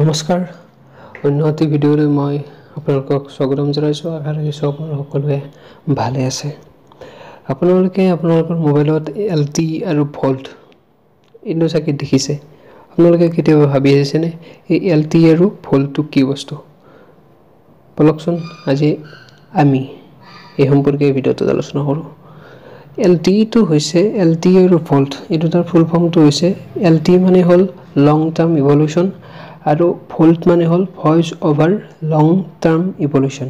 নমস্কাৰ অন্যটি ভিডিঅ'লৈ মই আপোনালোকক স্বাগতম জনাইছোঁ। আশা ৰাখিছোঁ আপোনালোক সকলোৱে ভালে আছে। আপোনালোকে আপোনালোকৰ মোবাইলত এলটি আৰু ভল্ট এইটো চাগে দেখিছে। আপোনালোকে কেতিয়াবা ভাবি আহিছেনে এই এলটি আৰু ভল্টটো কি বস্তু? বলকচোন আজি আমি এই সম্পৰ্কে ভিডিঅ'টোত আলোচনা কৰোঁ। এলটিটো হৈছে এলটি আৰু ভল্ট, এইটো তাৰ ফুল ফৰ্মটো হৈছে এলটি মানে হ'ল লং টাৰ্ম ইভলিউশ্যন আৰু ভল্ট মানে হ'ল ভইচ অভাৰ লং টাৰ্ম ইভলিউশ্যন।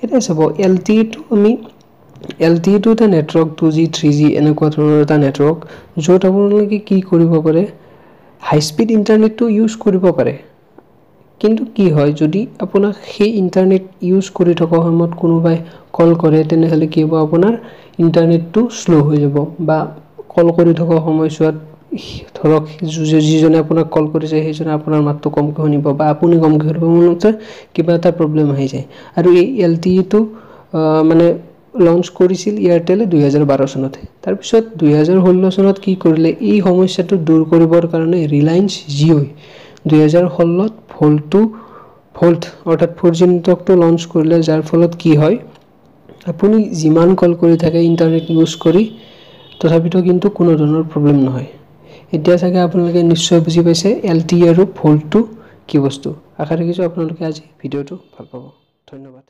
এতিয়া চাব এলটিটো এটা নেটৱৰ্ক 2G 3G এনেকুৱা ধৰণৰ এটা নেটৱৰ্ক, য'ত আপোনালোকে কি কৰিব পাৰে, হাই স্পীড ইণ্টাৰনেটটো ইউজ কৰিব পাৰে। কিন্তু কি হয়, যদি আপোনাক সেই ইণ্টাৰনেট ইউজ কৰি থকা সময়ত কোনোবাই কল কৰে, তেনেহ'লে কি হ'ব, আপোনাৰ ইণ্টাৰনেটটো শ্ল' হৈ যাব। বা কল কৰি থকা সময়ছোৱাত ধৰক যিজনে আপোনাক কল কৰিছে সেইজনে আপোনাৰ মাতটো কমকৈ শুনিব বা আপুনি কমকৈ শুনিব, মূলতে কিবা এটা প্ৰব্লেম আহি যায়। আৰু এই এলটিটো মানে লঞ্চ কৰিছিল এয়াৰটেলে 2012 চনতে। তাৰপিছত 2016 চনত কি কৰিলে, এই সমস্যাটো দূৰ কৰিবৰ কাৰণে ৰিলায়েন্স জিঅ'ই 2016ত ভল্ট অৰ্থাৎ 4G নেটৱৰ্কটো লঞ্চ কৰিলে, যাৰ ফলত কি হয়, আপুনি যিমান কল কৰি থাকে ইণ্টাৰনেট ইউজ কৰি, তথাপিতো কিন্তু কোনো ধৰণৰ প্ৰব্লেম নহয়। এতিয়া চাগে আপোনালোকে নিশ্চয় বুজি পাইছে এলটি আৰু ভল্টটো কি বস্তু। আশা ৰাখিছোঁ আপোনালোকে আজি ভিডিঅ'টো ভাল পাব। ধন্যবাদ।